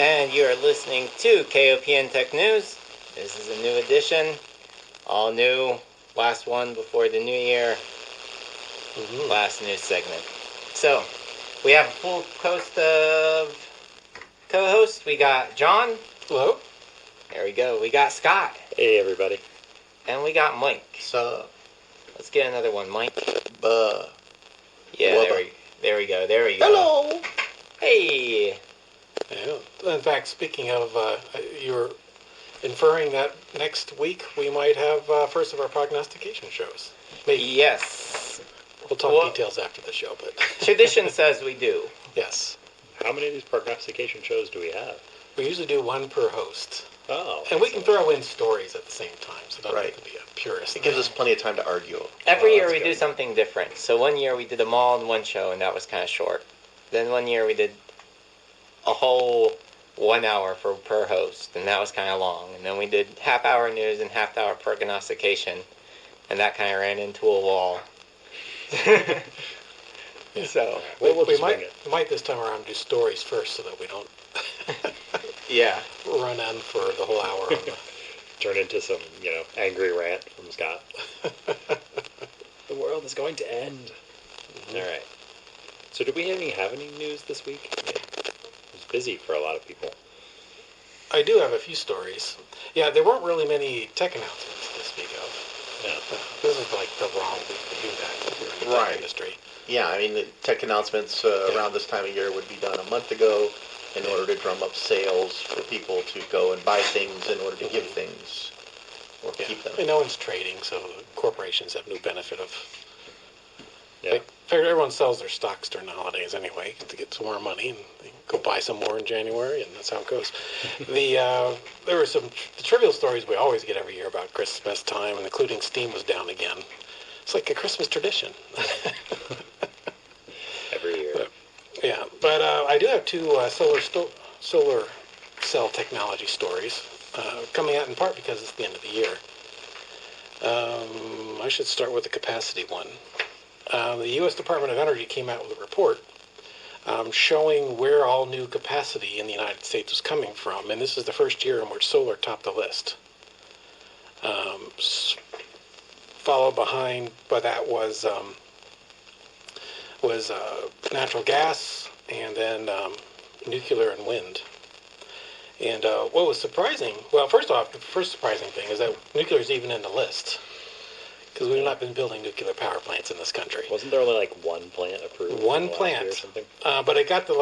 And you are listening to KOPN Tech News. This is a new edition, all new, last one before the new year, last news segment. So, we have a full host of co-hosts. We got John. Hello. There we go. We got Scott. Hey, everybody. And we got Mike. Sup? Let's get another one, Mike. Buh. Yeah, there we go. Hello. Hey. Yeah. In fact, speaking of, you're inferring that next week we might have first of our prognostication shows. Maybe. Yes. We'll talk details after the show, but tradition says we do. Yes. How many of these prognostication shows do we have? We usually do one per host. Oh. And we can throw in stories at the same time, so don't have to be a purist. It gives us plenty of time to argue. Every year we do something different. So one year we did them all in one show, and that was kind of short. Then one year we did a whole 1 hour per host, and that was kind of long. And then we did half-hour news and half-hour prognostication, and that kind of ran into a wall. So we might this time around do stories first, so that we don't run on for the whole hour. Turn into some, angry rant from Scott. The world is going to end. Mm-hmm. All right. So did we have any news this week? It was busy for a lot of people. I do have a few stories. Yeah, there weren't really many tech announcements to speak of. Yeah. This is like the wrong week to do that if you're in the tech industry. Yeah, I mean, the tech announcements around this time of year would be done a month ago in order to drum up sales for people to go and buy things in order to give things or keep them. And no one's trading, so corporations have no benefit of... Yeah. Everyone sells their stocks during the holidays anyway to get some more money, and they go buy some more in January, and that's how it goes. There were some trivial stories we always get every year about Christmas time, and including Steam was down again. It's like a Christmas tradition. Every year. But I do have two solar cell technology stories coming out in part because it's the end of the year. I should start with the capacity one. The U.S. Department of Energy came out with a report showing where all new capacity in the United States was coming from, and this is the first year in which solar topped the list. Followed behind by that was natural gas, and then nuclear and wind. And what was surprising, well, first off, the first surprising thing is that nuclear is even in the list, because we've not been building nuclear power plants in this country. Wasn't there only like one plant approved? One plant, or something? But it got to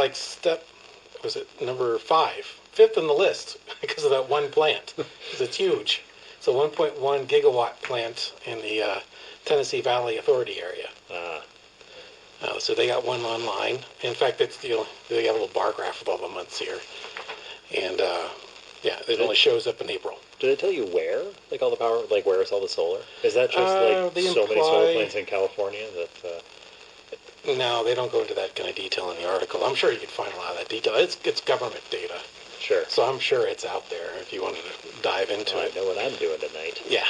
number 5th on the list because of that one plant, because it's huge. It's a 1.1 gigawatt plant in the Tennessee Valley Authority area. So they got one online. In fact, they got a little bar graph with all the months here. And it only shows up in April. Did it tell you where, like all the power, like where it's all the solar? Is that just many solar plants in California that? No, they don't go into that kind of detail in the article. I'm sure you could find a lot of that detail. It's government data. Sure. So I'm sure it's out there if you wanted to dive into it. I know what I'm doing tonight. Yeah.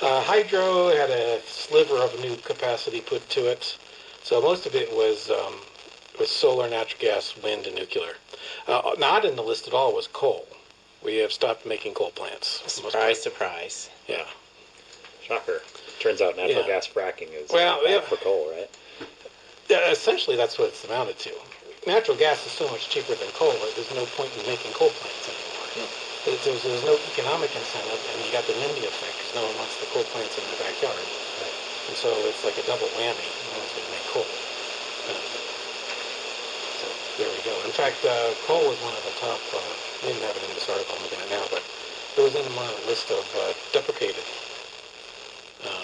Hydro had a sliver of new capacity put to it. So most of it was solar, natural gas, wind, and nuclear. Not in the list at all was coal. We have stopped making coal plants. Surprise. Yeah. Shocker. Turns out natural gas fracking is bad for coal, right? Yeah, essentially that's what it's amounted to. Natural gas is so much cheaper than coal that there's no point in making coal plants anymore. There's no economic incentive, and you got the NIMBY effect because no one wants the coal plants in their backyard. Right. And so it's like a double whammy. No one's going to make coal. So there we go. In fact, coal was one of the top, I didn't have it in this article I'm looking at now, but it was in one of the list of deprecated.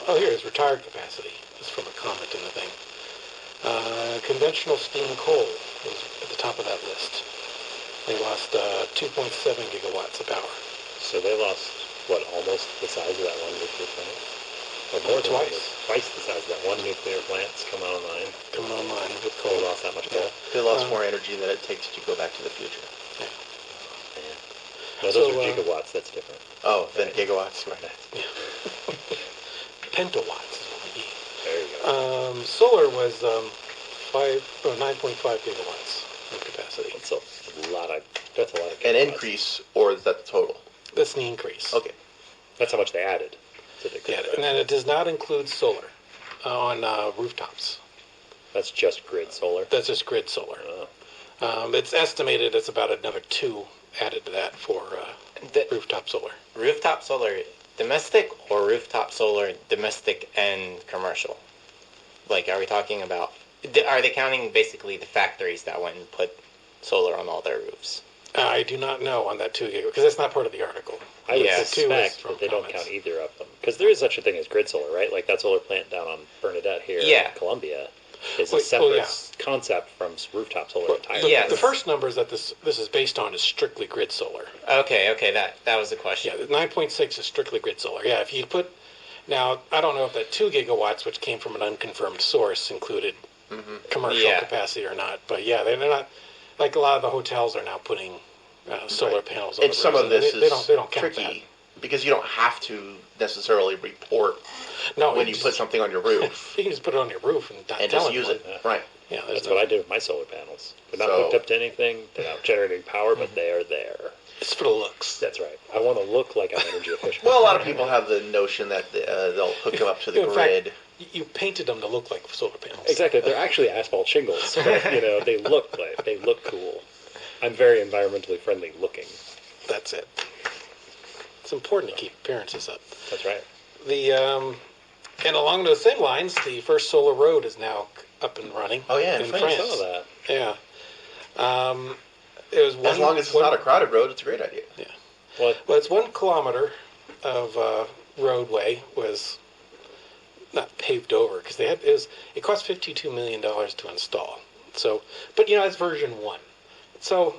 Here's retired capacity. This is from a comment in the thing. Conventional steam coal was at the top of that list. They lost 2.7 gigawatts of power. So they lost, almost the size of that one nuclear plant? Or more than twice the size of that one nuclear plant's coming online with coal. They lost that much coal. They lost more energy than it takes to go back to the future. Yeah. No, those are gigawatts. That's different. Oh, then gigawatts. Right. Yeah. Pentawatts is what we need. There you go. Solar was 9.5 gigawatts. of capacity. That's a lot of An kilowatts. increase, or is that the total? That's the increase. Okay. That's how much they added to the grid. Yeah, and then it does not include solar on rooftops. That's just grid solar. That's just grid solar. It's estimated it's about another 2 added to that for The rooftop solar. rooftop solar domestic or rooftop solar domestic and commercial? Like, are we talking about? Are they counting basically the factories that went and put solar on all their roofs? I do not know on that 2 gigawatt because that's not part of the article. I would Yeah. suspect that they don't count either of them. Because there is such a thing as grid solar, right? Like that solar plant down on Bernadette here Yeah. in Columbia is a Wait, separate yeah. concept from rooftop solar entirely. The, Yes. the first numbers that this is based on is strictly grid solar. Okay, that was the question. Yeah, the 9.6 is strictly grid solar. Yeah, if you put, now I don't know if that 2 gigawatts, which came from an unconfirmed source, included commercial Yeah. capacity or not. But yeah, they're not, like a lot of the hotels are now putting solar Right. panels on And the some roofs, of this they is don't count tricky because you don't have to necessarily report that. No, when you put something on your roof you can just put it on your roof and not and tell just use anyone. it. Right. Yeah, That's what I did with my solar panels. They're not So- hooked up to anything. They're not generating power, but they are there. It's for the looks. That's right. I want to look like I'm energy efficient. Well, a lot of people have the notion that they'll hook them up to the In fact, grid. you painted them to look like solar panels. Exactly. They're actually asphalt shingles, but they look cool. I'm very environmentally friendly looking. That's it. It's important to keep appearances up. That's right. And along those same lines, the first solar road is now up and running. Oh, yeah, in France. I saw that. Yeah. It was one, As long as it's not a crowded road, it's a great idea. Yeah. What? Well, it's 1 kilometer of roadway was not paved over because it cost $52 million to install. So, but it's version 1. So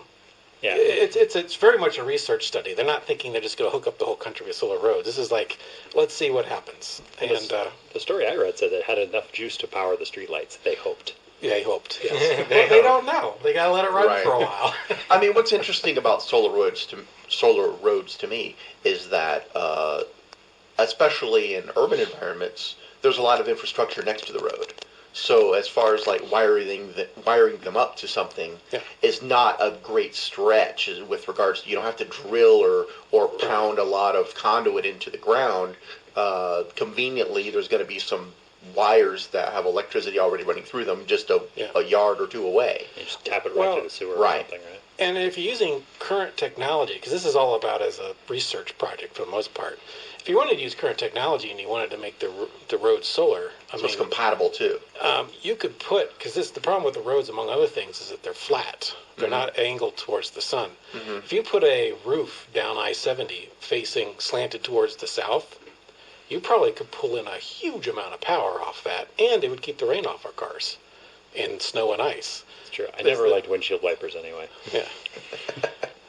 Yeah. it's very much a research study. They're not thinking they're just going to hook up the whole country with solar roads. This is like, let's see what happens. Well, And the story I read said it had enough juice to power the streetlights. They hoped. yeah, he hoped. Yes. Well, they don't know. They got to let it run Right. for a while. I mean, what's interesting about solar roads to me is that, especially in urban environments, there's a lot of infrastructure next to the road. So as far as like wiring them up to something Yeah. is not a great stretch with regards to, you don't have to drill or pound a lot of conduit into the ground. Conveniently, there's going to be some wires that have electricity already running through them just a yard or two away. You just tap it right Well, to the sewer right. or something, right? And if you're using current technology, because this is all about as a research project for the most part, if you wanted to use current technology and you wanted to make the road solar, So it's compatible too. you could put, because the problem with the roads, among other things, is that they're flat. They're not angled towards the sun. If you put a roof down I-70 facing slanted towards the south, you probably could pull in a huge amount of power off that, and it would keep the rain off our cars in snow and ice. It's true. I never liked windshield wipers anyway. Yeah.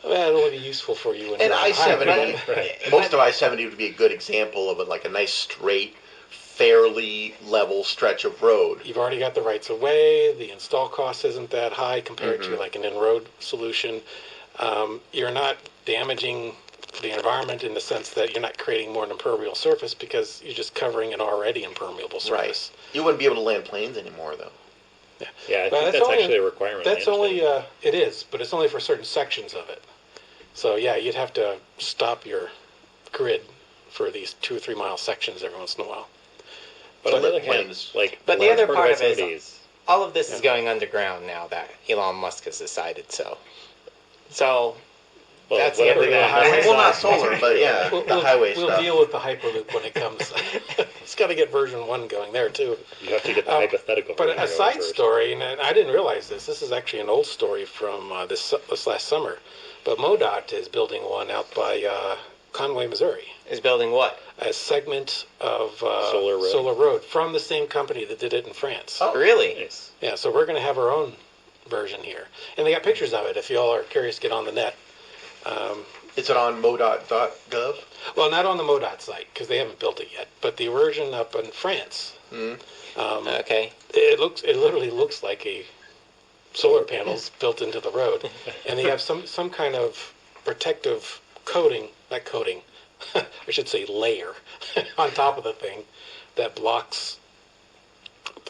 Well, it'll be useful for you. And I-70, Right. most of I-70 would be a good example of a nice straight, fairly level stretch of road. You've already got the rights of way. The install cost isn't that high compared to like an in-road solution. You're not damaging the environment in the sense that you're not creating more an impermeable surface because you're just covering an already impermeable surface. Right. You wouldn't be able to land planes anymore, though. Yeah, I Well, think that's only- actually a requirement. That's I only, understand. it is, but it's only for certain sections of it. So yeah, you'd have to stop your grid for these 2 or 3 mile sections every once in a while. But on the other lit hand, planes. like But the large other part of it I-70 is all of this is going underground now that Elon Musk has decided so. So well, that's the whatever end of the the highway. Well, not solar, but yeah, the highway we'll stuff. deal with the Hyperloop when it comes. It's got to get version 1 going there too. You have to get the hypothetical. But version a going side first. story, and I didn't realize this. This is actually an old story from this last summer. But MoDOT is building one out by Conway, Missouri. Is building what? A segment of Solar Road from the same company that did it in France. Oh. Really? Nice. Yeah, so we're going to have our own version here. And they got pictures of it if you all are curious, get on the net. Is it on modot.gov? Well, not on the MoDOT site because they haven't built it yet, but the version up in France. Okay. It literally looks like a solar panels built into the road, and they have some kind of protective coating, not coating, I should say layer, on top of the thing that blocks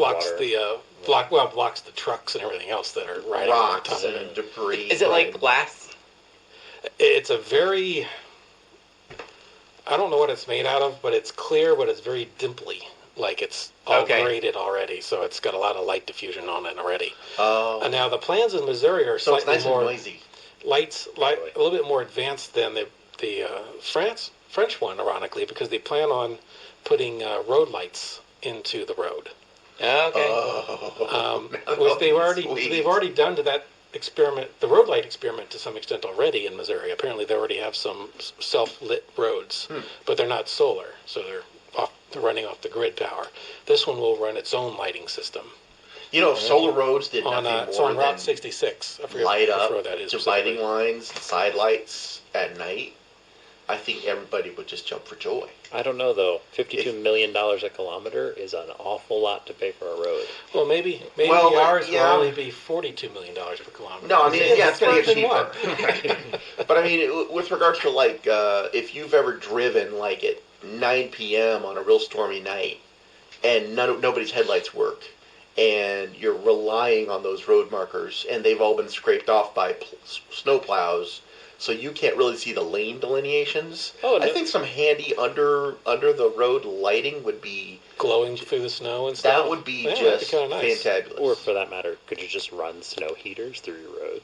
blocks water. the blocks the trucks and everything else that are riding over the top Rocks of it. and debris. Is it like glass? It's a very, I don't know what it's made out of, but it's clear, but it's very dimply. Like it's all Okay. graded already, so it's got a lot of light diffusion on it already. Oh. And now the plans in Missouri are So it's slightly nice more and noisy. a little bit more advanced than the French one, ironically, because they plan on putting road lights into the road, Okay. Oh. which Sweet. they've already done to that experiment, the road light experiment, to some extent already in Missouri. Apparently, they already have some self-lit roads, but they're not solar, so they're running off the grid power. This one will run its own lighting system You know, if solar roads did on nothing it's more on than Route 66. I forget light which up road that is dividing specifically. lines, side lights at night, I think everybody would just jump for joy. I don't know though. $52 million a kilometer is an awful lot to pay for a road. Well, maybe Well, ours yeah. will only be $42 million per kilometer. No, I mean, yeah, it's going to get cheaper. cheaper. But I mean, with regards to like, if you've ever driven like at 9 p.m. on a real stormy night, and nobody's headlights work, and you're relying on those road markers, and they've all been scraped off by snow plows, so you can't really see the lane delineations. Oh, no. I think some handy under the road lighting would be Glowing through the snow and stuff. that would be Yeah, just that'd be kinda nice. fantabulous. Or for that matter, could you just run snow heaters through your road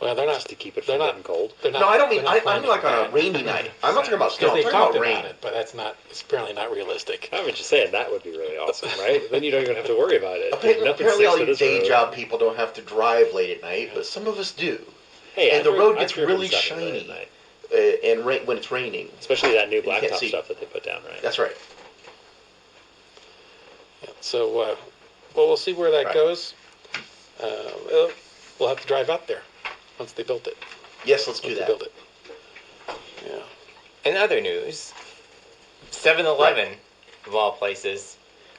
Well, they're not. just to keep it they're from not. getting cold? They're not. No, I don't mean. they're not I mean planning like on a that. rainy night. I'm not talking about snow. Because I'm they've talking talked about about rain. it, but that's not. It's apparently not realistic. I'm just saying that would be really awesome, right? Then you don't even have to worry about it. Apparently, Nothing sticks all to you this day road. job people don't have to drive late at night, but some of us do. Hey, and I've the driven- road I've gets driven really 7 late at shiny. night. And when it's raining. Especially that new You can't blacktop see. stuff that they put down, right? That's right. Yeah, so, well, we'll see where that Right. goes. We'll have to drive out there once they built it. Yes, let's do Once they that. build it. Yeah. In other news, 7-Eleven, of all places,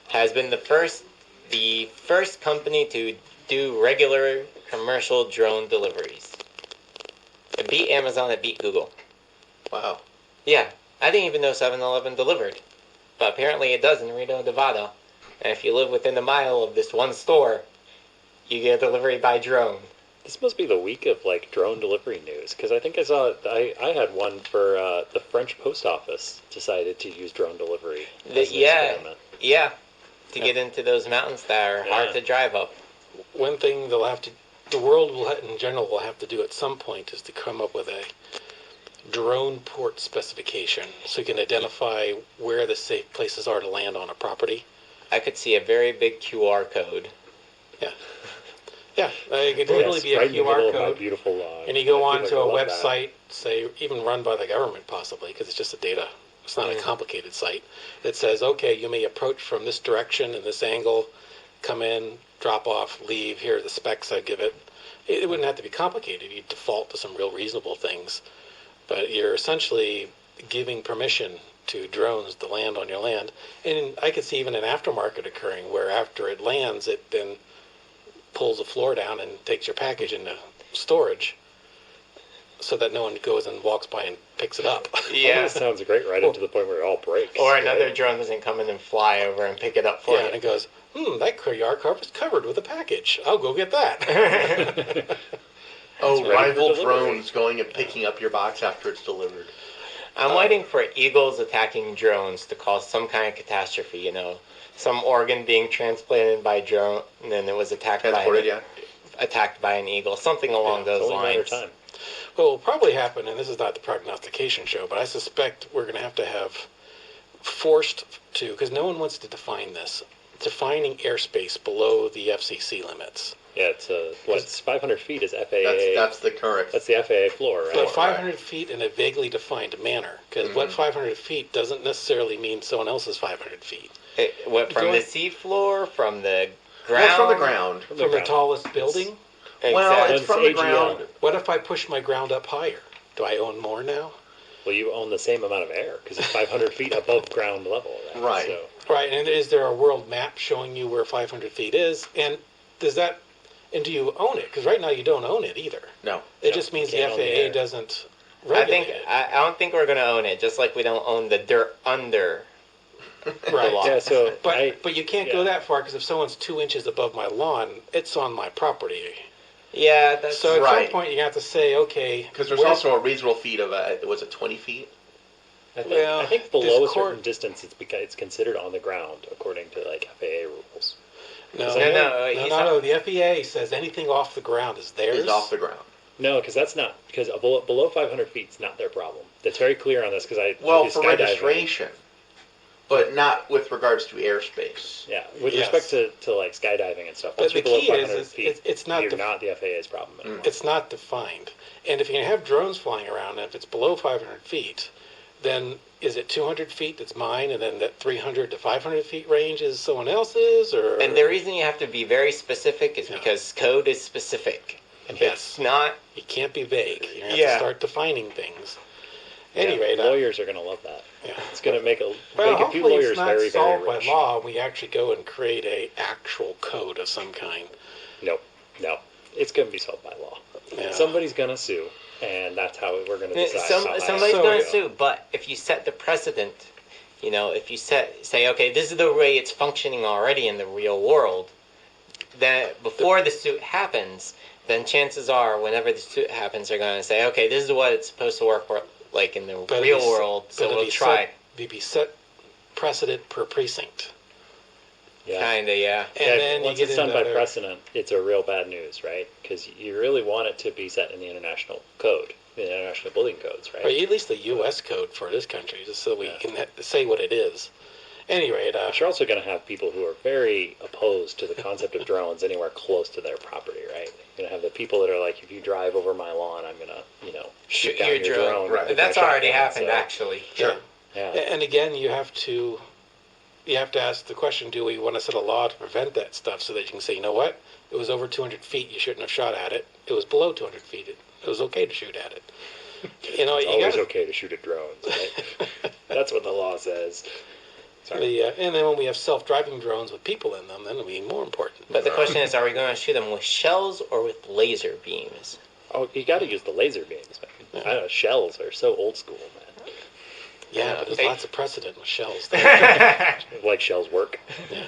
has been the first company to do regular commercial drone deliveries. It beat Amazon, it beat Google. Wow. Yeah, I didn't even know 7-Eleven delivered. But apparently it does in Reno, Nevada. And if you live within a mile of this one store, you get a delivery by drone. This must be the week of like drone delivery news because I think I saw I had one for the French post office decided to use drone delivery as an experiment. Yeah, to get into those mountains that are hard Yeah. to drive up. One thing the world will, in general, will have to do at some point is to come up with a drone port specification so you can identify where the safe places are to land on a property. I could see a very big QR code. Yeah, it could literally be a right in the middle QR of my code, beautiful lawn. and you go I on feel to like I a love that. website, say even run by the government possibly, because it's just a data. It's not a complicated site. It says, okay, you may approach from this direction and this angle, come in, drop off, leave. Here are the specs I give it. It wouldn't have to be complicated. You'd default to some real reasonable things, but you're essentially giving permission to drones to land on your land. And I could see even an aftermarket occurring where after it lands, it then pulls the floor down and takes your package into storage so that no one goes and walks by and picks it up. All Yeah. this sounds great right into the point where it all breaks. Or another right? drone doesn't come in and fly over and pick it up for Yeah, and you. it goes, that QR code is covered with a package. I'll go get that. Oh, ready for rival delivery. drones going and picking up your box after it's delivered. I'm waiting for eagles attacking drones to cause some kind of catastrophe, some organ being transplanted by drone and then it was attacked Transported, yeah. attacked by an eagle, something along It's those only a matter lines. of time. What will probably happen, and this is not the prognostication show, but I suspect we're going to have forced to, because no one wants to define this, defining airspace below the FCC limits. Yeah, it's 500 feet is FAA. That's the current. That's the FAA floor, right? But 500 feet in a vaguely defined manner, because what 500 feet doesn't necessarily mean someone else's 500 feet. What, from Go the ahead. seafloor, from the ground? Well, from the ground. From the ground. tallest building? Well, Exactly. it's from the AGL. ground. What if I push my ground up higher? Do I own more now? Well, you own the same amount of air because it's 500 feet above ground level. Right. So, Right, and is there a world map showing you where 500 feet is? And do you own it? Because right now you don't own it either. No. It just means the can't own the FAA air. doesn't I regulate it. don't think we're going to own it, just like we don't own the dirt under Right. law. Yeah, so But you can't go that far because if someone's 2 inches above my lawn, it's on my property. Yeah, that's So at Right. some point you have to say, okay, Because there's where- also a reasonable feet of, was it 20 feet? I Well, think below a this certain court- distance, it's considered on the ground according to like FAA rules. no, No, no. The FEA says anything off the ground is theirs. Is off the ground. No, because that's not because below 500 feet is not their problem. That's very clear on this because I Well, do for skydiving. registration, but not with regards to airspace. Yeah, with Yes. respect to like skydiving and stuff. But Once the you're below key 500 is feet, it's not you're the- not the FAA's problem anymore. It's not defined. And if you're going to have drones flying around, and if it's below 500 feet, then is it 200 feet that's mine, and then that 300 to 500 feet range is someone else's? Or And the reason you have to be very specific is Yeah. because code is specific. If Yes. it's not, You can't be vague. You have to Yeah. start defining things. Yeah, Anyway, lawyers are going to love that. yeah. It's going to make a Well, few hopefully lawyers it's not very, very solved by rich. law. We actually go and create a actual code of some kind. No, it's going to be solved by law. Yeah. Somebody's going to sue, and that's how we're going to decide. how that somebody's So- going to sue. But if you set the precedent, if you say, okay, this is the way it's functioning already in the real world, then before the suit happens, then chances are, whenever the suit happens, they're going to say, okay, this is what it's supposed to work for, like in the But real it'd be world. but So it'd we'll be try. It'd be set precedent per precinct. Yeah. Kinda, yeah. And Yeah, then once you get it's done into by other- precedent, it's a real bad news, right? Because you really want it to be set in the international code, the international building codes, right? Or at least the U.S. code for this country, just so we Yeah. can say what it is. Anyway, But you're also going to have people who are very opposed to the concept of drones anywhere close to their property, right? You're going to have the people that are like, if you drive over my lawn, I'm going to, shoot down your drone. Right. with my That's already shotgun, happened, so- actually. Sure. Yeah. and again, you have to ask the question: do we want to set a law to prevent that stuff, so that you can say, you know what, it was over 200 feet, you shouldn't have shot at it. It was below 200 feet, it was okay to shoot at it. It's you always gotta, okay to shoot at drones, right? That's what the law says. Sorry. and then when we have self-driving drones with people in them, then it'll be more important. But the question is, are we going to shoot them with shells or with laser beams? Oh, you got to use the laser beams, man. I know, shells are so old school, man. Yeah, but there's Okay. lots of precedent with shells. Like shells work. Yeah.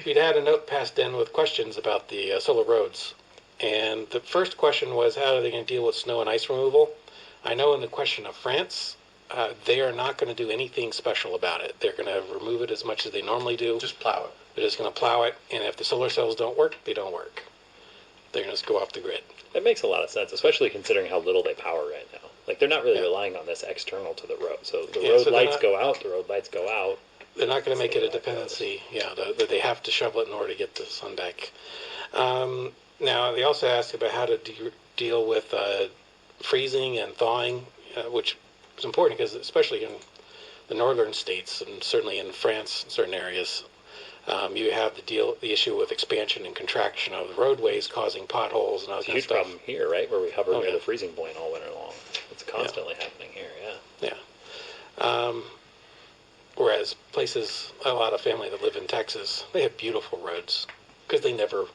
We'd had a note passed in with questions about the solar roads. And the first question was, how are they going to deal with snow and ice removal? I know in the question of France, they are not going to do anything special about it. They're going to remove it as much as they normally do. Just plow it. They're just going to plow it. And if the solar cells don't work, they don't work. They're going to just go off the grid. That makes a lot of sense, especially considering how little they power right now. Like, they're not really Yeah. relying on this external to the road. So the Yeah, road so they're lights not- go out, the road lights go out. They're not going to make it a That's the way that dependency. Yeah, that they have to shovel it in order to get the sun back. Now, they also asked about how to deal with freezing and thawing, which is important because especially in the northern states and certainly in France, in certain areas, you have the issue with expansion and contraction of the roadways causing potholes and all It's that a kind of huge stuff. problem here, right? Where we hover Oh, near yeah. the freezing point all winter long. It's constantly happening here, yeah. Yeah. Whereas places, a lot of family that live in Texas, they have beautiful roads because they never.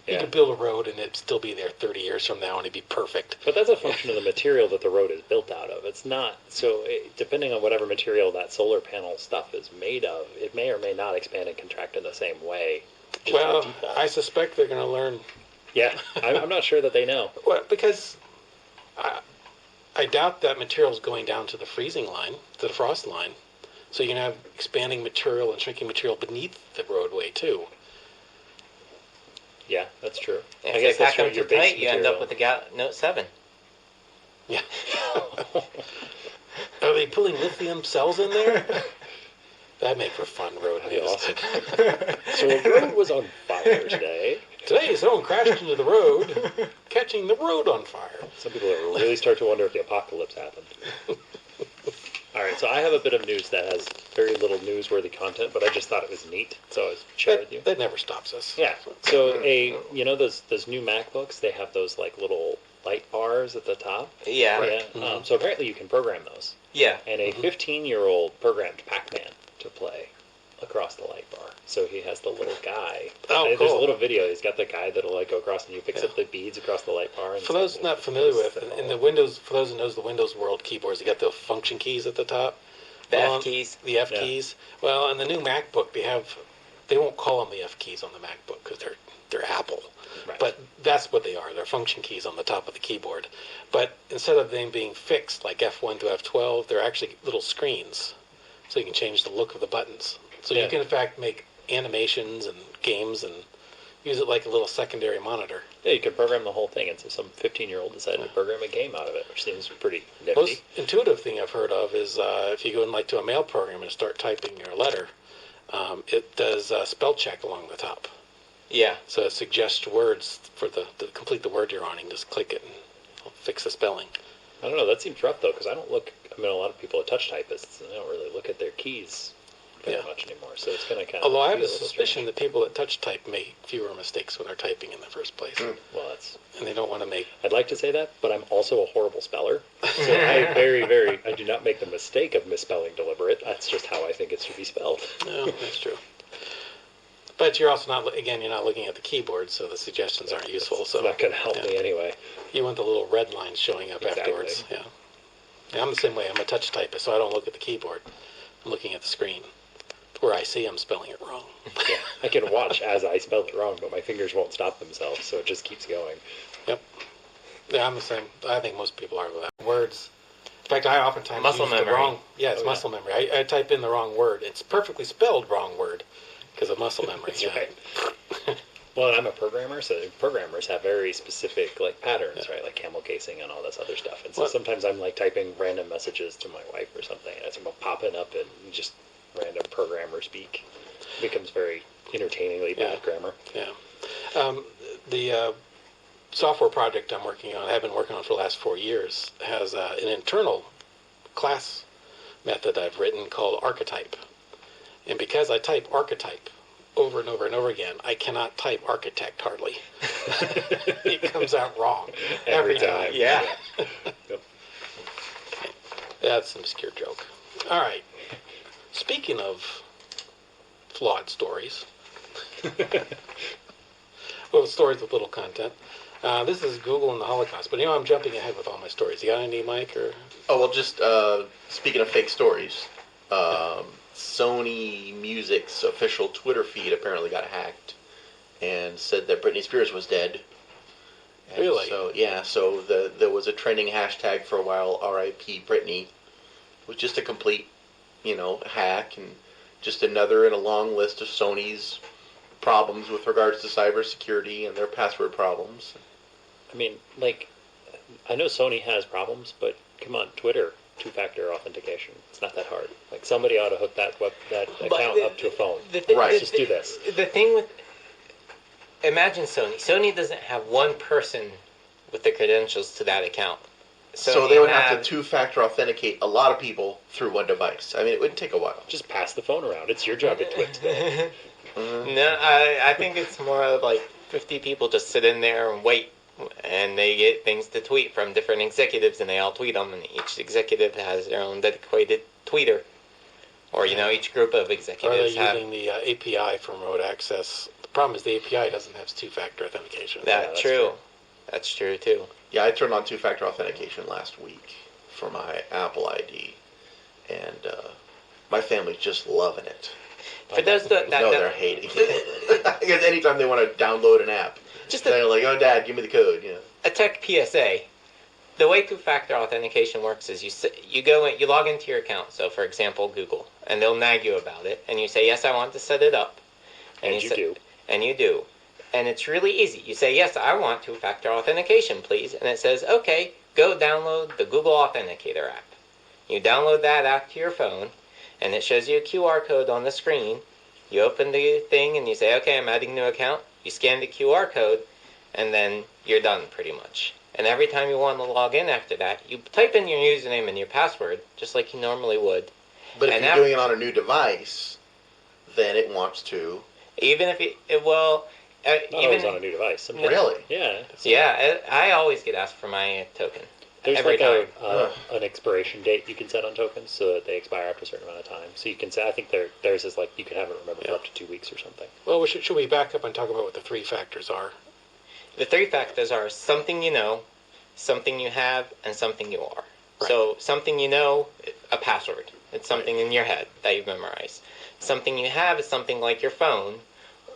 You Yeah. could build a road and it'd still be there 30 years from now and it'd be perfect. But that's a function of the material that the road is built out of. It's not, depending on whatever material that solar panel stuff is made of, it may or may not expand and contract in the same way. just by Well, default. I suspect they're going to learn. Yeah, I'm not sure that they know. Well, because I doubt that material is going down to the freezing line, to the frost line. So you can have expanding material and shrinking material beneath the roadway too. Yeah, that's true. If I they guess that's pack true. them Your too base tight, you end up material. with the Note 7. Yeah. Are they pulling lithium cells in there? That'd make for fun road That'd be news. awesome. So the road was on fire today. Today, someone crashed into the road, catching the road on fire. Some people really start to wonder if the apocalypse happened. All right, so I have a bit of news that has very little newsworthy content, but I just thought it was neat, so I was sharing with you. That never stops us. Yeah. So those new MacBooks, they have those like little light bars at the top. Yeah. Yeah. Mhm. So apparently you can program those, Yeah. and a 15-year-old programmed Pac-Man to play across the light bar. So he has the little guy. Oh, There's cool. a little video. He's got the guy that'll like go across, and you picks Yeah. up the beads across the light bar. And For those not familiar with, in the Windows, for those who knows the Windows world keyboards, you got the function keys at the top. The Well, F keys. The F Yeah. keys. Well, in the new MacBook, they won't call them the F keys on the MacBook because they're Apple. Right. But that's what they are. They're function keys on the top of the keyboard. But instead of them being fixed like F1 to F12, they're actually little screens. So you can change the look of the buttons. So Yeah. you can, in fact, make animations and games and use it like a little secondary monitor. Yeah, you can program the whole thing, and so some 15-year-old decided to program a game out of it, which seems pretty nifty. Most intuitive thing I've heard of is if you go in like to a mail program and start typing your letter, it does spell check along the top. Yeah. So it suggests words for to complete the word you're on. You can just click it and it'll fix the spelling. I don't know, that seems rough, though, because I don't look... I mean, a lot of people are touch typists, and they don't really look at their keys very much anymore, so it's going to kind of... Although I have a suspicion that people that touch type make fewer mistakes when they're typing in the first place. Well, that's... And they don't want to make... I'd like to say that, but I'm also a horrible speller. So I do not make the mistake of misspelling deliberate. That's just how I think it should be spelled. No, that's true. But you're also you're not looking at the keyboard, so the suggestions aren't useful. So It's not going to help me anyway. You want the little red lines showing up Exactly. afterwards. Yeah. I'm the same way. I'm a touch typist, so I don't look at the keyboard. I'm looking at the screen, where I see I'm spelling it wrong. Yeah, I can watch as I spell it wrong, but my fingers won't stop themselves, so it just keeps going. Yep. Yeah, I'm the same. I think most people are with that. Words. In fact, I oftentimes Muscle use memory. the wrong... Yeah, it's Oh, yeah. muscle memory. I type in the wrong word. It's perfectly spelled wrong word because of muscle memory. That's yeah. right. Well, I'm a programmer, so programmers have very specific patterns, right? Like camel casing and all this other stuff. And so Well- sometimes I'm typing random messages to my wife or something, and it's popping up in just random programmer speak. It becomes very entertainingly bad grammar. Yeah. The software project I'm working on, I've been working on for the last 4 years, has an internal class method I've written called archetype. And because I type archetype over and over and over again, I cannot type architect hardly. It comes out wrong every time. Yeah. Yep. That's an obscure joke. All right. Speaking of flawed stories, well, stories with little content. This is Google and the Holocaust, but I'm jumping ahead with all my stories. You got any, Mike? Or Oh, well, just speaking of fake stories, Sony Music's official Twitter feed apparently got hacked and said that Britney Spears was dead. And Really? So, yeah, so there was a trending hashtag for a while, RIP Britney. It was just a complete, hack and just another in a long list of Sony's problems with regards to cybersecurity and their password problems. I mean, I know Sony has problems, but come on, Twitter, two-factor authentication. It's not that hard. Somebody ought to hook that account up to a phone. Right. Just do this. The thing with... Imagine Sony. Sony doesn't have one person with the credentials to that account. So they would have to two-factor authenticate a lot of people through one device. I mean, it would take a while. Just pass the phone around. It's your job to twit today. No, I think it's more of 50 people just sit in there and wait, and they get things to tweet from different executives, and they all tweet them, and each executive has their own dedicated tweeter. Or, each group of are executives they have... using the API for remote access? The problem is the API doesn't have two-factor authentication. That's true. That's true, too. Yeah, I turned on two-factor authentication last week for my Apple ID, and my family's just loving it. For those that No, they're hating it. Because anytime they want to download an app, they're like, "Oh, Dad, give me the code." A tech PSA. The way two-factor authentication works is you go in, you log into your account. So, for example, Google, and they'll nag you about it, and you say, "Yes, I want to set it up," And you do. And you do, and it's really easy. You say, "Yes, I want two-factor authentication, please," and it says, "Okay, go download the Google Authenticator app." You download that app to your phone, and it shows you a QR code on the screen. You open the thing, and you say, "Okay, I'm adding a new account." You scan the QR code, and then you're done, pretty much. And every time you want to log in after that, you type in your username and your password, just like you normally would. But if And you're that- doing it on a new device, then it wants to. Even if Not always on a new device. Sometimes. Really? Yeah. Yeah, I always get asked for my token. There's every time. an expiration date you can set on tokens so that they expire after a certain amount of time. So you can say, I think theirs is you can have it remembered for up to 2 weeks or something. Well, should we back up and talk about what the three factors are? The three factors are something you know, something you have, and something you are. Right. So something you know, a password. It's something in your head that you've memorized. Something you have is something like your phone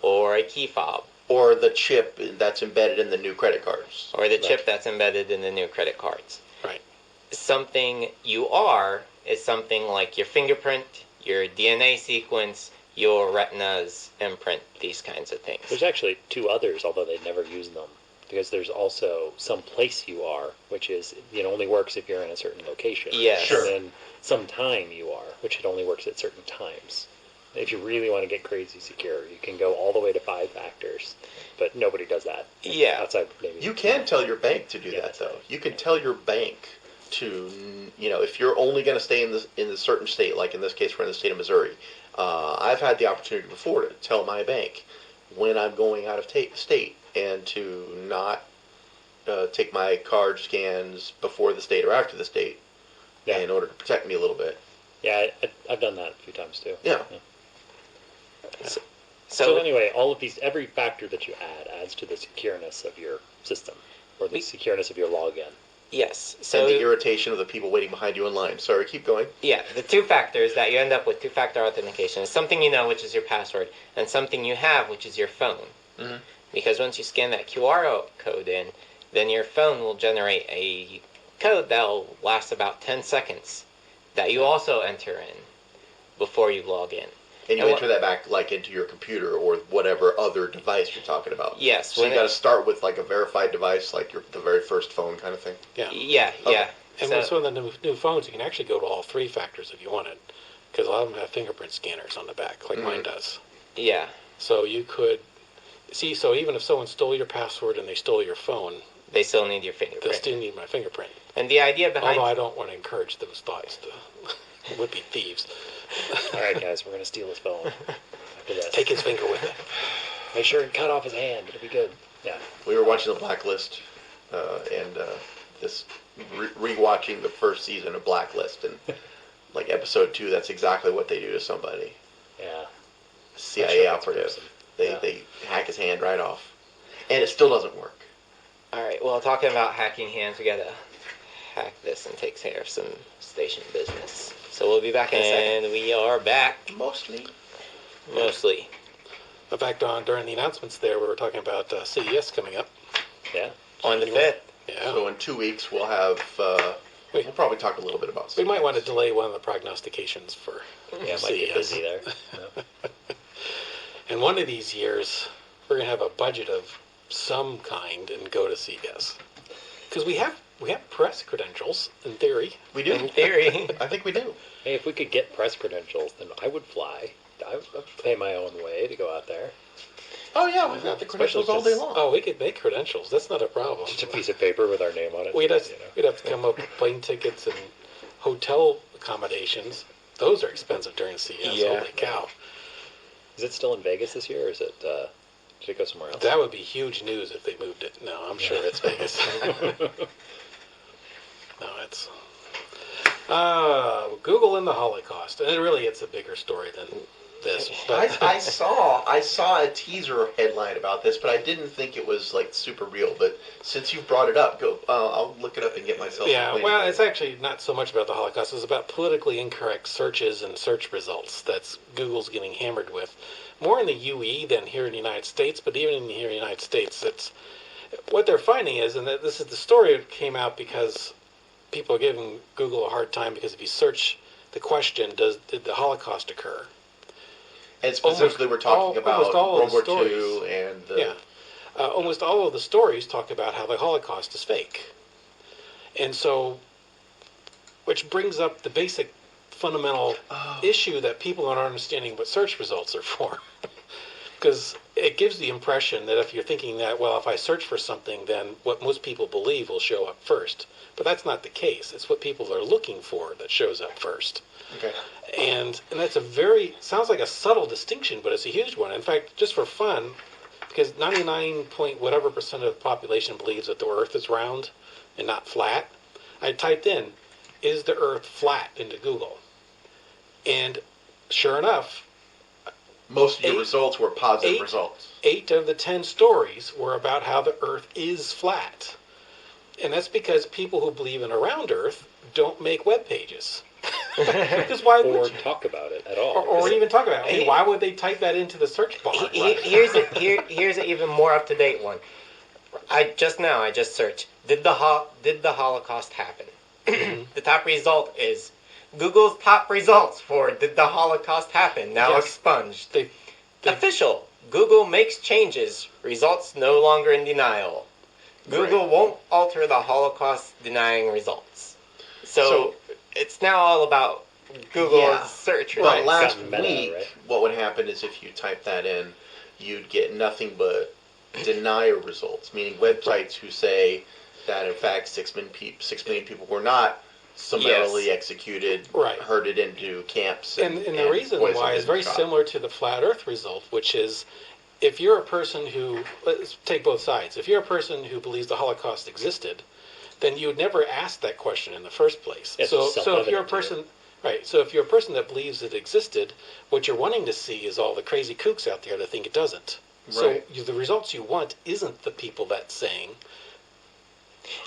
or a key fob. Or the chip that's embedded in the new credit cards. Or the chip that's embedded in the new credit cards. Right. Something you are is something like your fingerprint, your DNA sequence, your retina's imprint, these kinds of things. There's actually two others, although they never use them. Because there's also some place you are, which is, only works if you're in a certain location. Yes. Sure. And then some time you are, which it only works at certain times. If you really want to get crazy secure, you can go all the way to 5 factors, but nobody does that. Yeah. Outside maybe. You can tell your bank to do that, though. You can tell your bank to, if you're only going to stay in the certain state, like in this case, we're in the state of Missouri. I've had the opportunity before to tell my bank when I'm going out of state and to not take my card scans before the state or after the state in order to protect me a little bit. Yeah, I've done that a few times too. Yeah. So anyway, all of these, every factor that you add adds to the secureness of your system, or the secureness of your login. Yes. And So the irritation of the people waiting behind you in line. Sorry, keep going. yeah, the 2 factors that you end up with, 2-factor authentication, is something you know, which is your password, and something you have, which is your phone. Mhm. Because once you scan that QR code in, then your phone will generate a code that will last about 10 seconds that you also enter in before you log in. And you And enter that back like into your computer or whatever other device you're talking about. Yes. So you got to start with like a verified device, like the very first phone kind of thing. Yeah. Yeah, Okay. yeah. And So- with some of the new phones, you can actually go to all 3 factors if you wanted, because a lot of them have fingerprint scanners on the back, like mine does. yeah. So you could see. So even if someone stole your password and they stole your phone, They still need your they'll fingerprint. still need my fingerprint. And the idea behind Although I don't want to encourage those thoughts to would be thieves. All right, guys, we're gonna steal his phone after this. Take his finger with it. Make sure and cut off his hand. It'll be good. Yeah. We were watching The Blacklist, and this rewatching the first season of Blacklist, and like episode 2, that's exactly what they do to somebody. Yeah. CIA That's operative. gruesome. They Yeah. they hack his hand right off, and it still doesn't work. All right. Well, talking about hacking hands, we gotta hack this and take care of some station business. So we'll be back in a second. And we are back, Mostly. mostly. In fact, during the announcements there, we were talking about CES coming up. Yeah. On the 5th. Yeah. So in 2 weeks we'll have. We'll probably talk a little bit about. We might want to delay one of the prognostications for Yeah, might get CES. busy there. Yeah. And one of these years, we're going to have a budget of some kind and go to CES. Because we have press credentials, in theory. We do. In theory. I think we do. Hey, if we could get press credentials, then I would fly. I would pay my own way to go out there. Oh yeah, we've got the credentials all day long. Oh, we could make credentials. That's not a problem. Just a piece of paper with our name on it. We'd have, you know. we'd have to come up with plane tickets and hotel accommodations. Those are expensive during CES. Yeah. Holy cow. Is it still in Vegas this year, or is it? Did it go somewhere else? That would be huge news if they moved it. No, I'm sure it's Vegas. No, it's Google and the Holocaust, and really, it's a bigger story than this. But I saw a teaser headline about this, but I didn't think it was like super real. But since you brought it up, I'll look it up and get myself. yeah, acquainted well, with it's it. actually not so much about the Holocaust. It's about politically incorrect searches and search results that's Google's getting hammered with. More in the UE than here in the United States, but even here in the United States, it's what they're finding is, and this is the story that came out because people are giving Google a hard time because if you search the question, did the Holocaust occur? And specifically, we're talking about almost all World of War the stories. II and the. Yeah. Almost all of the stories talk about how the Holocaust is fake. And so, which brings up the basic fundamental issue that people aren't understanding what search results are for. Because it gives the impression that if you're thinking that, well, if I search for something, then what most people believe will show up first. But that's not the case. It's what people are looking for that shows up first. Okay. And that's sounds like a subtle distinction, but it's a huge one. In fact, just for fun, because 99 point whatever % of the population believes that the Earth is round and not flat, I typed in, is the Earth flat into Google? And sure enough, Most of your results were positive results. 8 of the 10 stories were about how the Earth is flat. And that's because people who believe in a round Earth don't make web pages. Because why or would you? talk about it at all. Or even talk about it. I mean, why would they type that into the search bar? Here's an even more up to date one. I just searched. Did the Holocaust happen? The top result is Google's top results for did the Holocaust happen now expunged. They Official. Google makes changes. Results no longer in denial. Google won't alter the Holocaust denying results. So it's now all about Google's search results. But last Meta, week, right? what would happen is if you type that in, you'd get nothing but denier results, meaning websites who say that in fact 6 million people were not summarily executed, herded into camps. And the reason why is very similar to the flat Earth result, which is if you're a person who, let's take both sides, if you're a person who believes the Holocaust existed, then you would never ask that question in the first place. So if you're a person, so if you're a person that believes it existed, what you're wanting to see is all the crazy kooks out there that think it doesn't. So the results you want isn't the people that's saying.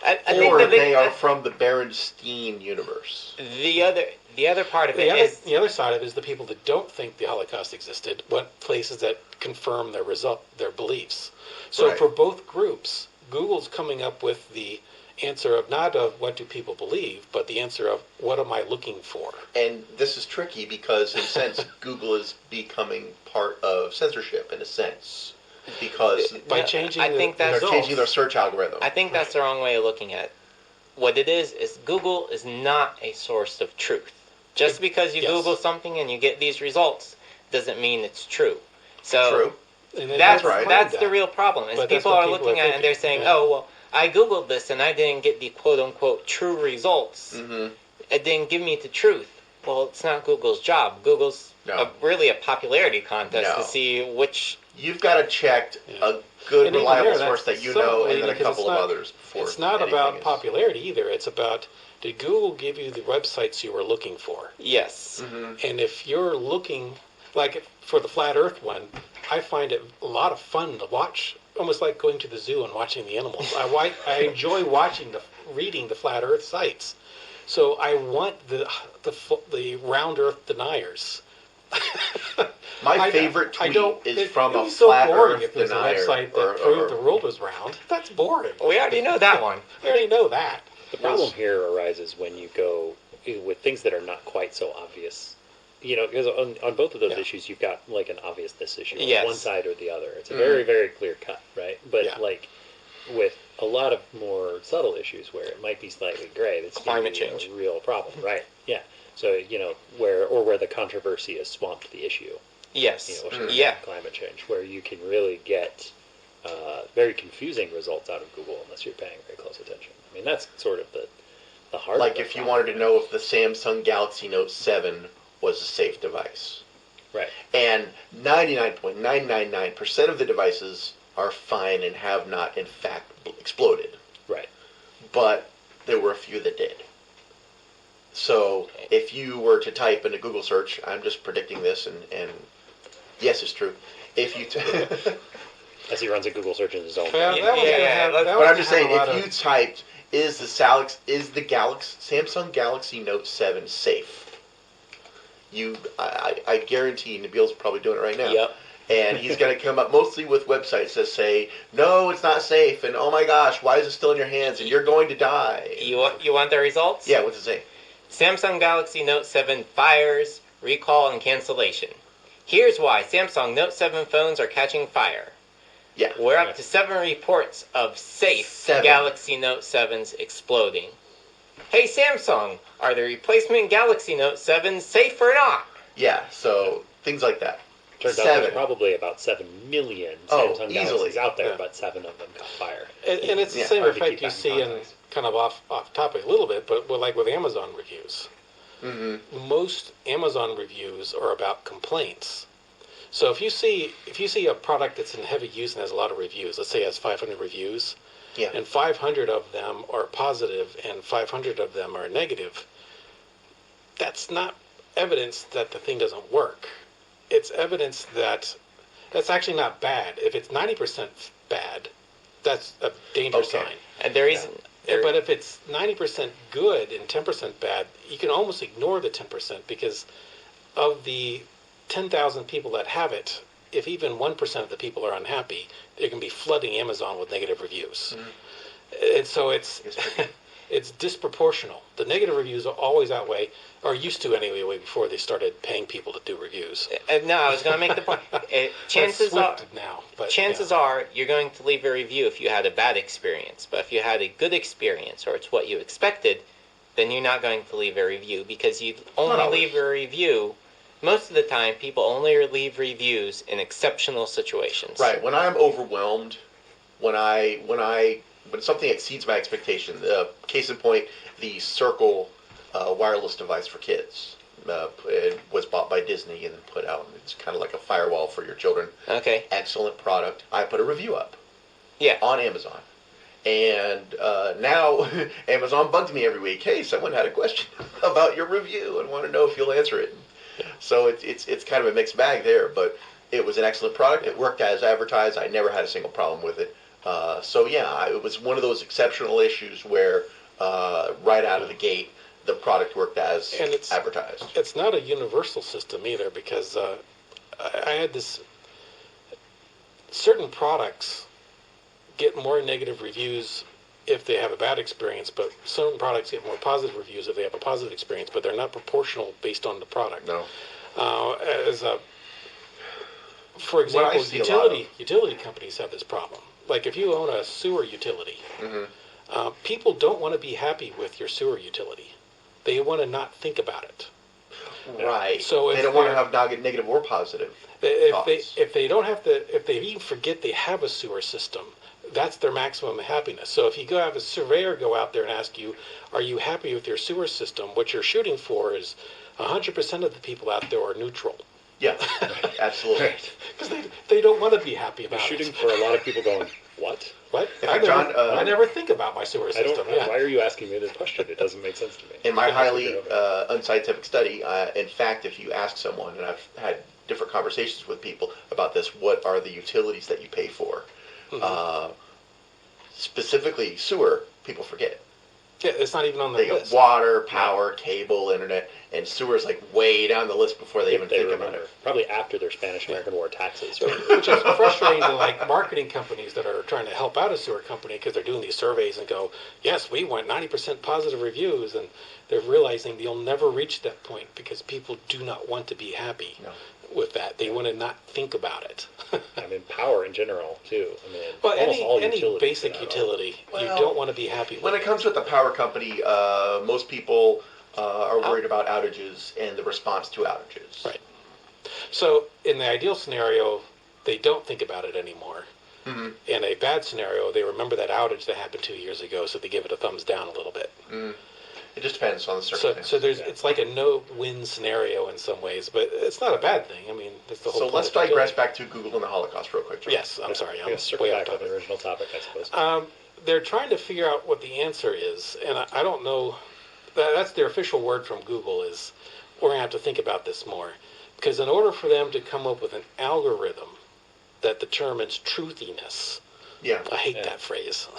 I think they are from the Berenstein universe. The other part of the other side of it is the people that don't think the Holocaust existed, what places that confirm their beliefs. So for both groups, Google's coming up with the answer of not of what do people believe, but the answer of what am I looking for. And this is tricky because in a sense Google is becoming part of censorship in a sense. Because by changing they're changing their search algorithm. I think that's the wrong way of looking at it. What it is Google is not a source of truth. Just because you Google something and you get these results doesn't mean it's true. So that's the real problem. Is people are looking at it and they're saying, oh, well, I Googled this and I didn't get the quote-unquote true results. It didn't give me the truth. Well, it's not Google's job. Google's really a popularity contest to see which... You've got to check a good, reliable source that you know and then a couple of others before. It's not about popularity either. It's about, did Google give you the websites you were looking for? Yes. And if you're looking, like for the Flat Earth one, I find it a lot of fun to watch, almost like going to the zoo and watching the animals. I enjoy reading the Flat Earth sites. So I want the round Earth deniers. My favorite tweet is from a so flat boring Earth if there's denier. a website that proved the world was round. That's boring. We already know that one. We already know that. The problem here arises when you go with things that are not quite so obvious. You know, because on both of those issues, you've got like an obviousness issue on one side or the other. It's a very, very clear cut, right? But like with a lot of more subtle issues where it might be slightly gray, it's climate change, a real problem, right? Yeah. So where the controversy has swamped the issue. Yes. Climate change, where you can really get very confusing results out of Google unless you're paying very close attention. I mean, that's sort of the heart. Like if you wanted to know if the Samsung Galaxy Note 7 was a safe device. Right. And 99.999% of the devices are fine and have not, in fact, exploded. Right. But there were a few that did. So if you were to type in a Google search, I'm just predicting this, and yes, it's true. If you as he runs a Google search in his own. But I'm just saying, if you typed, is the Samsung Galaxy Note 7 safe? I guarantee Nabil's probably doing it right now. Yep. And he's going to come up mostly with websites that say, no, it's not safe, and oh my gosh, why is it still in your hands, and you're going to die. You want the results? Yeah, what's it say? Samsung Galaxy Note 7 fires, recall, and cancellation. Here's why Samsung Note 7 phones are catching fire. Yeah. We're up to 7 reports of safe Galaxy Note 7s exploding. Hey Samsung, are the replacement Galaxy Note 7s safe or not? Yeah, so things like that. Turns out there's probably about 7 million Samsung Galaxies out there, but 7 of them caught fire. And it's the same effect you see in, kind of off topic a little bit, but like with Amazon reviews. Most Amazon reviews are about complaints. So if you see a product that's in heavy use and has a lot of reviews, let's say it has 500 reviews, and 500 of them are positive and 500 of them are negative, that's not evidence that the thing doesn't work. It's evidence that that's actually not bad. If it's 90% bad, that's a danger sign. And the But if it's 90% good and 10% bad, you can almost ignore the 10% because of the 10,000 people that have it, if even 1% of the people are unhappy, they're going to be flooding Amazon with negative reviews. And so it's disproportional. The negative reviews always outweigh, or used to anyway, way before they started paying people to do reviews. No, I was going to make the point. Chances are you're going to leave a review if you had a bad experience. But if you had a good experience or it's what you expected, then you're not going to leave a review because you only leave a review. Most of the time, people only leave reviews in exceptional situations. Right. When I'm overwhelmed, when something exceeds my expectation, case in point, the Circle wireless device for kids. It was bought by Disney and then put out. It's kind of like a firewall for your children. Okay. Excellent product. I put a review up. Yeah. On Amazon. And now Amazon bugs me every week. Hey, someone had a question about your review and want to know if you'll answer it. So it's kind of a mixed bag there, but it was an excellent product. It worked as advertised. I never had a single problem with it. So yeah, it was one of those exceptional issues where right out of the gate, the product worked as advertised. It's not a universal system either because I had this, certain products get more negative reviews if they have a bad experience, but certain products get more positive reviews if they have a positive experience, but they're not proportional based on the product. No. For example, utility companies have this problem. Like if you own a sewer utility, people don't want to be happy with your sewer utility. They want to not think about it. Right. So they don't want to have negative or positive thoughts. If they even forget they have a sewer system, that's their maximum happiness. So if you have a surveyor go out there and ask you, are you happy with your sewer system? What you're shooting for is 100% of the people out there are neutral. Yeah, absolutely. Because they don't want to be happy about You're it. shooting for a lot of people going, what? What? In fact, John, I never think about my sewer system. Why are you asking me this question? It doesn't make sense to me. In my highly unscientific study, in fact, if you ask someone, and I've had different conversations with people about this, what are the utilities that you pay for? Specifically sewer, people forget. Yeah, it's not even on the list. Go water, power, cable, internet, and sewer's like way down the list before they even think about it. Probably after their Spanish-American War taxes. Which is frustrating to like marketing companies that are trying to help out a sewer company because they're doing these surveys and go, yes, we want 90% positive reviews, and they're realizing they'll never reach that point because people do not want to be happy with that. They want to not think about it. I mean, power in general, too. I mean, well, any basic utility, you don't want to be happy with. When it comes with the power company, most people are worried about outages and the response to outages. Right. So in the ideal scenario, they don't think about it anymore. In a bad scenario, they remember that outage that happened 2 years ago, so they give it a thumbs down a little bit. It just depends on the circumstances. So it's like a no-win scenario in some ways, but it's not a bad thing. I mean, that's the whole point. So let's digress back to Google and the Holocaust real quick, John. Yes, I'm sorry. I'm circle back to the original topic, I suppose. They're trying to figure out what the answer is, and I don't know. That's their official word from Google is, we're going to have to think about this more. Because in order for them to come up with an algorithm that determines truthiness, I hate that phrase,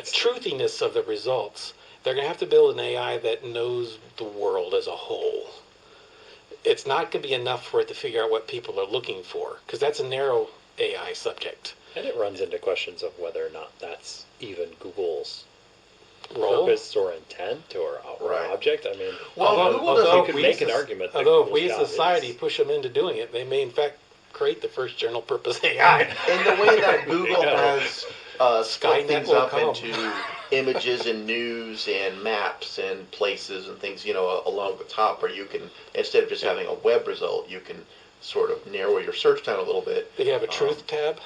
truthiness of the results, they're going to have to build an AI that knows the world as a whole. It's not going to be enough for it to figure out what people are looking for, because that's a narrow AI subject. And it runs into questions of whether or not that's even Google's role, purpose or intent or object. I mean, although you could make an argument. Although if we as society push them into doing it, they may in fact create the first general purpose AI. And the way that Google has split things up into images and news and maps and places and things, along the top, where you can, instead of just having a web result, you can sort of narrow your search down a little bit. They have a truth tab?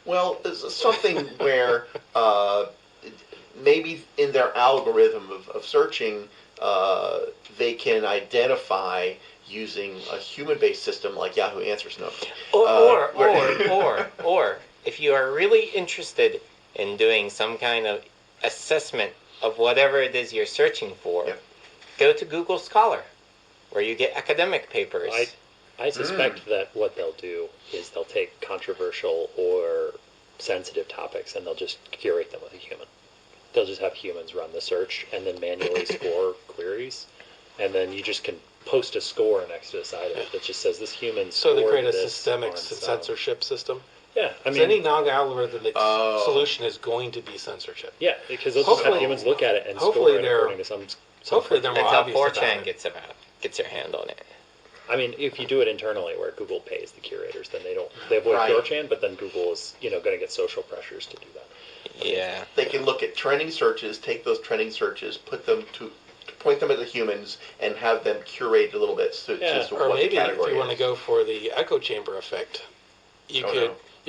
Well, there's something where maybe in their algorithm of searching, they can identify using a human-based system like Yahoo Answers Notes. Or if you are really interested in doing some kind of assessment of whatever it is you're searching for, go to Google Scholar, where you get academic papers. I suspect that what they'll do is they'll take controversial or sensitive topics and they'll just curate them with a human. they'll just have humans run the search and then manually score queries, and then you just can post a score next to the side of it that just says this human. So they create a scored this systemic on some. censorship system. Yeah, I So mean, any non-algorithmic Oh. solution is going to be censorship. yeah, because they'll just have Hopefully- humans look at it and hopefully score it they're- according to some hopefully they're more Until obvious about 4chan it. gets their hand on it. I mean, if you do it internally, where Google pays the curators, then they avoid Right. 4chan, but then Google is going to get social pressures to do that. Yeah. They can look at trending searches, take those trending searches, point them at the humans, and have them curate a little bit to Or what maybe the if category you want to is. go for the echo chamber effect, you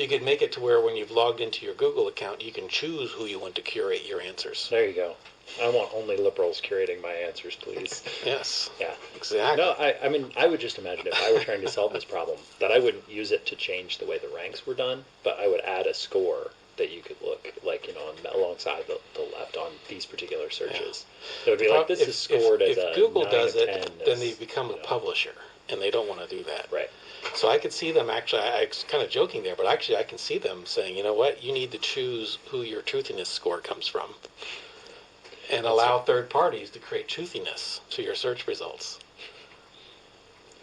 could make it to where when you've logged into your Google account, you can choose who you want to curate your answers. There you go. I want only liberals curating my answers, please. Yes, Yeah. exactly. No, I mean, I would just imagine if I were trying to solve this problem, that I wouldn't use it to change the way the ranks were done, but I would add a score that you could look, like, alongside the left on these particular searches. It would be like, this is scored as a if Google 9 does of it, 10 then as, they become a publisher, and they don't want to do that. Right. So I could see them actually, I was kind of joking there, but actually I can see them saying, you know what, you need to choose who your truthiness score comes from. And allow third parties to create truthiness to your search results.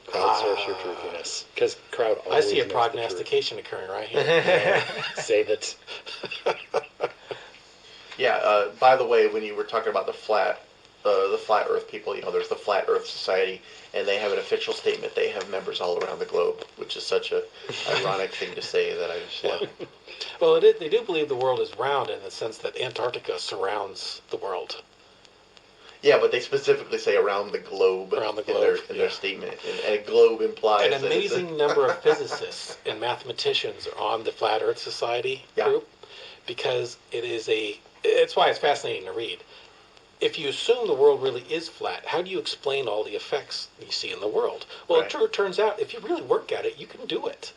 Crowdsource your truthiness. Because crowd I always see a knows the prognostication occurring right here. truth. Save it. Yeah. By the way, when you were talking about the flat Earth people, there's the Flat Earth Society, and they have an official statement. They have members all around the globe, which is such a ironic thing to say that I just love. Well, they do believe the world is round in the sense that Antarctica surrounds the world. Yeah, but they specifically say around the globe, Around the in globe, their statement, and a globe implies An that it's amazing number of physicists and mathematicians are on the Flat Earth Society Yeah. group because it's why it's fascinating to read. If you assume the world really is flat, how do you explain all the effects you see in the world? Well, Right. it turns out if you really work at it, you can do it.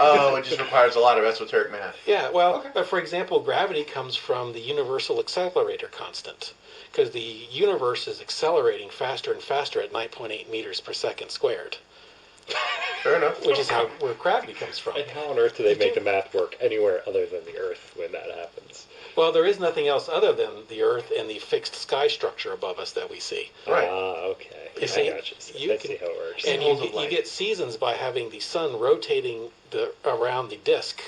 Oh, it just requires a lot of esoteric math. Yeah, well, for example, gravity comes from the universal accelerator constant because the universe is accelerating faster and faster at 9.8 meters per second squared, Fair enough. which is where gravity comes from. And how on earth do they make the math work anywhere other than the Earth when that happens? Well, there is nothing else other than the Earth and the fixed sky structure above us that we see. Right. Ah, okay. You see, I gotcha. you I can- see how it works. And Symbols of you light. get seasons by having the sun rotating around the disk,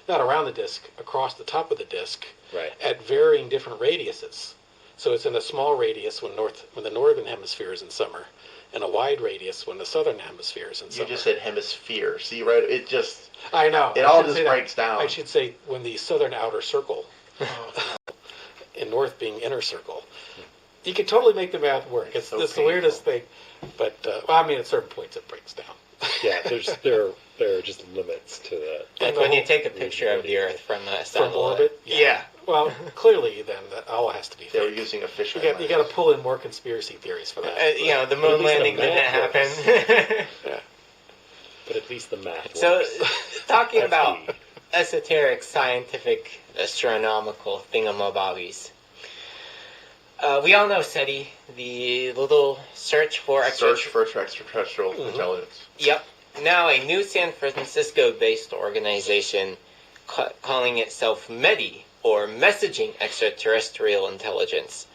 not around the disk, across the top of the disk, Right. at varying different radiuses. So it's in a small radius when the northern hemisphere is in summer, and a wide radius when the southern hemisphere is in You summer. just said hemisphere. See, right? It just I know. it I all should just say that. breaks down. I should say when the southern outer circle, and north being inner circle. You can totally make the math work. It's So the weirdest thing, but well, I mean, at certain points it breaks down. Yeah, there are just limits to that. Like when you take a picture of the Earth from a From satellite. orbit. Yeah. Well, clearly, then that all has to be They were fake. using official. You got to pull in more conspiracy theories for that. The But at moon least the landing didn't math happen. But at least the math works. So, talking That's about key. esoteric, scientific, astronomical thingamabobbies. We all know SETI, the little search for extraterrestrial intelligence. Yep. Now a new San Francisco-based organization calling itself METI, or Messaging Extraterrestrial Intelligence,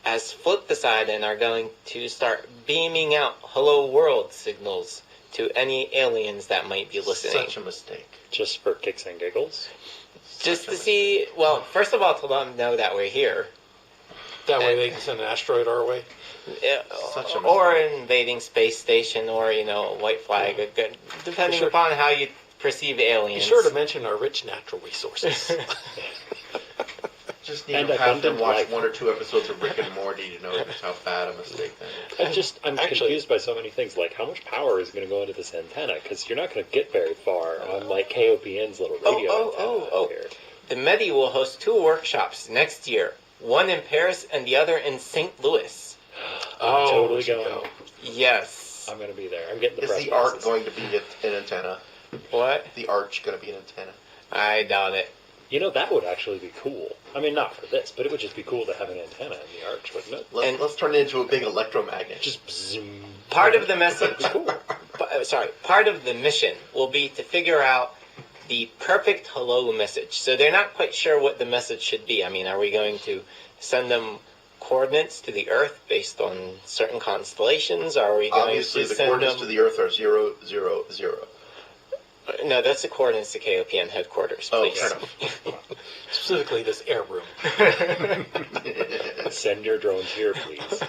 has flipped the side and are going to start beaming out hello world signals to any aliens that might be listening. Such a mistake. Just for kicks and giggles. Just to see, well, first of all, to let them know that we're here. That way they can send an asteroid our way. Such a Or mistake. an invading space station, or, a white flag, depending Sure. upon how you perceive Be aliens. sure to mention our rich natural resources. Just need And to have them abundant watch life. 1 or 2 episodes of Rick and Morty to know just how bad a mistake that is. I'm Actually- confused by so many things. Like, how much power is going to go into this antenna? Because you're not going to get very far on, like, KOPN's little radio antenna out here. The METI will host 2 workshops next year, one in Paris and the other in St. Louis. I'm totally we should going. go. Yes. I'm going to be there. I'm getting the Is press the arc passes. going to be an antenna? What? The arch going to be an antenna? I doubt it. You know, that would actually be cool. I mean, not for this, but it would just be cool to have an antenna in the arch, wouldn't it? Let's turn it into a big electromagnet. Just zoom. Part of the message, That'd be cool. part of the mission will be to figure out the perfect hello message. So they're not quite sure what the message should be. I mean, are we going to send them coordinates to the Earth based on certain constellations? Are we going Obviously, to the send coordinates them... to the Earth are 0, 0, 0. No, that's the coordinates to KOPN headquarters, Oh, please. fair enough. Specifically, this air room. Send your drones here, please.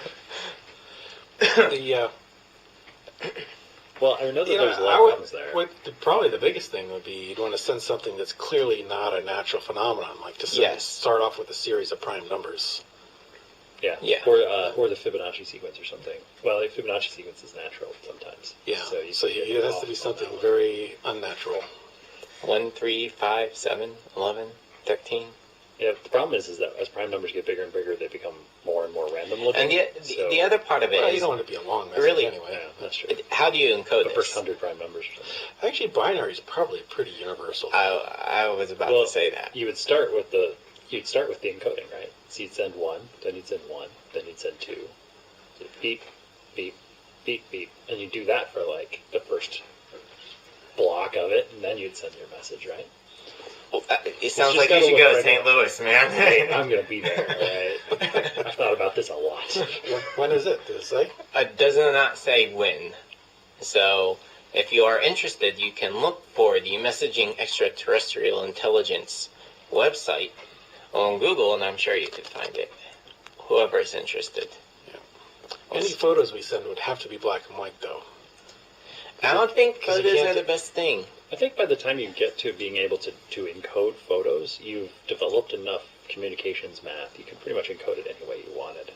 Well, I know that there's a lot of problems there. Probably the biggest thing would be you'd want to send something that's clearly not a natural phenomenon, like to start off with a series of prime numbers. Yeah. Or the Fibonacci sequence or something. Well, the Fibonacci sequence is natural sometimes. Yeah. So it has to be something very unnatural. 1, 3, 5, 7, 11, 13. Yeah, the problem is that as prime numbers get bigger and bigger, they become more and more random looking. And the other part of it is... you don't want to be a long message really, anyway. Yeah, that's true. How do you encode The this? first 100 prime numbers or something. Actually, binary is probably pretty universal. I was about to say that. You would start with the encoding, right? So you'd send 1, then you'd send 1, then you'd send 2. So beep, beep, beep, beep. And you do that for like the first block of it, and then you'd send your message, right? Well, it sounds like you should go to St. Louis, man. Hey, I'm going to be there, all right? I've thought about this a lot. When is it? Does it say? It does not say when. So, if you are interested, you can look for the Messaging Extraterrestrial Intelligence website on Google, and I'm sure you could find it. Whoever is interested. Any photos we send would have to be black and white, though. I don't think photos are the best thing. I think by the time you get to being able to encode photos, you've developed enough communications math. You can pretty much encode it any way you wanted,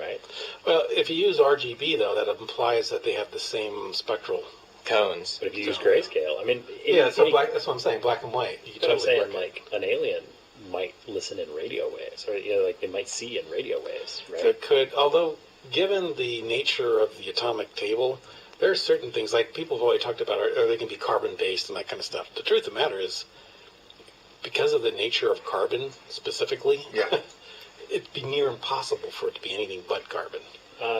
right? Well, if you use RGB, though, that implies that they have the same spectral cones. But if you use grayscale, I mean... that's what I'm saying, black and white. You but I'm saying, like, an alien might listen in radio waves, or, like, they might see in radio waves, right? Although, given the nature of the atomic table... There are certain things, like people have always talked about, or they can be carbon-based and that kind of stuff. The truth of the matter is, because of the nature of carbon specifically, it'd be near impossible for it to be anything but carbon.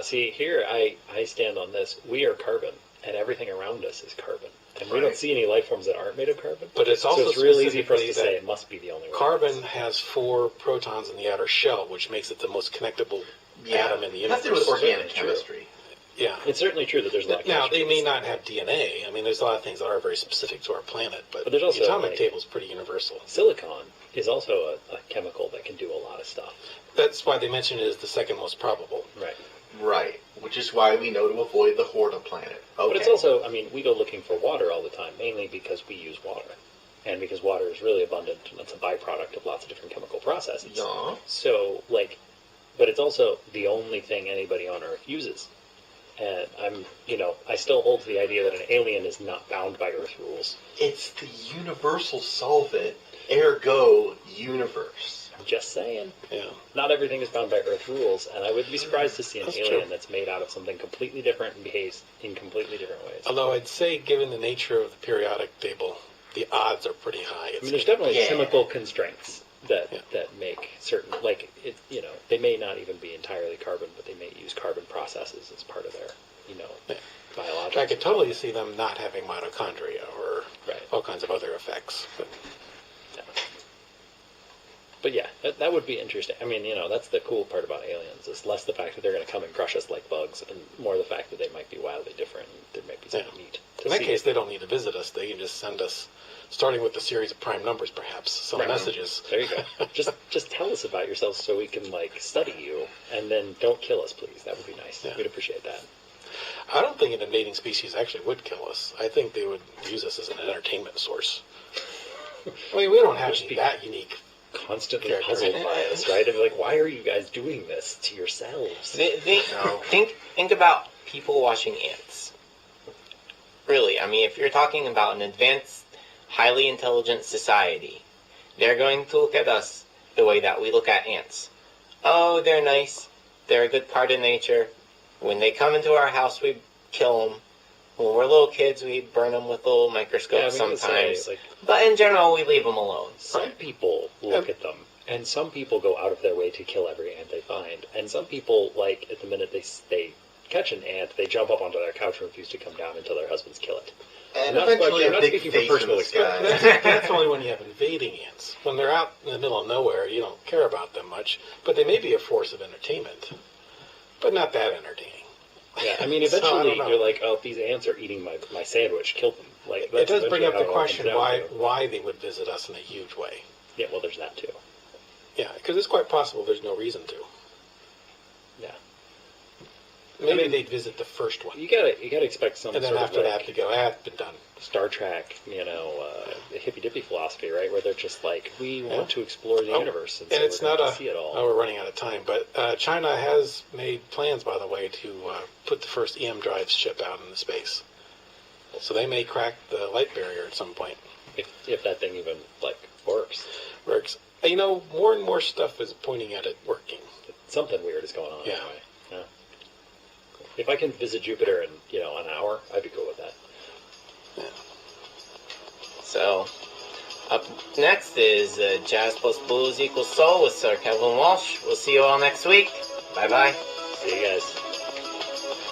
See, here I stand on this. We are carbon, and everything around us is carbon. And we don't see any life forms that aren't made of carbon. But it's also so it's real easy for us to say it must be the only one. Carbon has 4 protons in the outer shell, which makes it the most connectable atom in the universe. That's to do with organic chemistry. Yeah. It's certainly true that there's a lot of Now, they may not have DNA. I mean, there's a lot of things that are very specific to our planet, but there's also, the atomic table is pretty universal. Silicon is also a chemical that can do a lot of stuff. That's why they mention it as the second most probable. Right. Right. Which is why we know to avoid the Horta planet. Okay. But it's also, I mean, we go looking for water all the time, mainly because we use water. And because water is really abundant, and it's a byproduct of lots of different chemical processes. Yeah. So, like, but it's also the only thing anybody on Earth uses. And I still hold to the idea that an alien is not bound by Earth rules. It's the universal solvent, ergo universe. I'm just saying. Yeah. Not everything is bound by Earth rules, and I would be surprised to see an alien true. that's made out of something completely different and behaves in completely different ways. Although I'd say, given the nature of the periodic table, the odds are pretty high. I mean, there's definitely chemical constraints that make certain, like, they may not even be entirely carbon, but they may use carbon processes as part of their, biological. I could totally see them not having mitochondria or Right. all kinds of other effects. But yeah, that would be interesting. I mean, that's the cool part about aliens, is less the fact that they're going to come and crush us like bugs, and more the fact that they might be wildly different, and there might be something neat to In that see. case, they don't need to visit us. They can just send us, starting with a series of prime numbers, perhaps, some messages. There you go. Just tell us about yourselves so we can, study you, and then don't kill us, please. That would be nice. Yeah. We'd appreciate that. I don't think an invading species actually would kill us. I think they would use us as an entertainment source. I mean, we don't have to be that unique. Constantly puzzled by us, right? And why are you guys doing this to yourselves? Think about people watching ants. Really, I mean, if you're talking about an advanced, highly intelligent society, they're going to look at us the way that we look at ants. Oh, they're nice. They're a good part of nature. When they come into our house, we kill them. When we're little kids, we burn them with little microscopes sometimes. But in general, we leave them alone. Some people look at them, and some people go out of their way to kill every ant they find. And some people, at the minute they catch an ant, they jump up onto their couch and refuse to come down until their husbands kill it. And I'm not eventually I'm a not big speaking from face in personal the sky. That's only when you have invading ants. When they're out in the middle of nowhere, you don't care about them much. But they may be a force of entertainment. But not that entertaining. Yeah, I mean, So, I eventually don't know. you're like, oh, these ants are eating my sandwich. Kill them. Like, It that's does bring eventually up how the it all question comes down why to. they would visit us in a huge way. Yeah, well, there's that too. Yeah, because it's quite possible there's no reason to. Yeah. Maybe they'd visit the first one. You gotta expect some And then sort after of that, like to go, it's been done. Star Trek, hippy dippy philosophy, right? Where they're just like, we Yeah. want to explore the Oh, universe, and And so it's we're not going a. to see it all. Oh, we're running out of time, but China has made plans, by the way, to put the first EM drive ship out into space. So they may crack the light barrier at some point. If that thing even works, Works. More and more stuff is pointing at it working. something weird is going on. Yeah. Anyway. Yeah. If I can visit Jupiter in an hour, I'd be cool with that. So, up next is Jazz plus Blues equals Soul with Sir Kevin Walsh. We'll see you all next week. Bye bye. See you guys.